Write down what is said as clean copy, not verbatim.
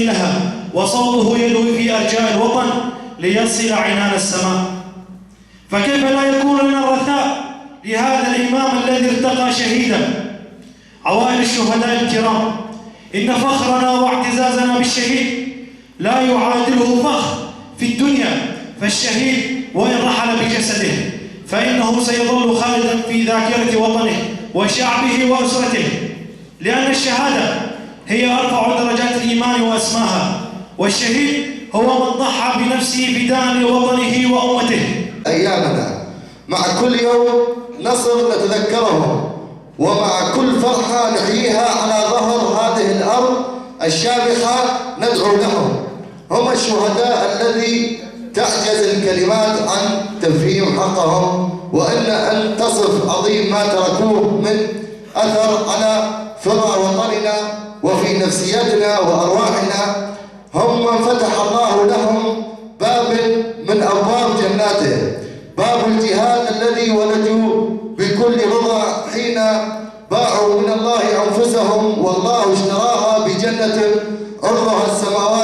لها وصوته يدوي في أرجاء الوطن ليصل عنان السماء. فكيف لا يكون لنا الرثاء لهذا الإمام الذي ارتقى شهيدا؟ عوائل الشهداء الكرام، إن فخرنا واعتزازنا بالشهيد لا يعادله فخر في الدنيا، فالشهيد وإن رحل بجسده فإنه سيظل خالدا في ذاكرة وطنه وشعبه وأسرته، لأن الشهادة هي أرفع درجات الإيمان وأسماها، والشهيد هو من ضحى بنفسه فداء لوطنه وأمته. أيامنا مع كل يوم نصر نتذكره، ومع كل فرحة نحييها على ظهر هذه الأرض الشامخة ندعو لهم. هم الشهداء الذي تعجز الكلمات عن تفهيم حقهم، وإلا أن تصف عظيم ما تركوه من أثر على ثرى وطننا وفي نفسيتنا وأرواحنا. هم من فتح الله لهم باب من أبواب جناته، باب الجهاد الذي ولجوا بكل رضا حين باعوا من الله أنفسهم، والله اشتراها بجنة عرضها السماوات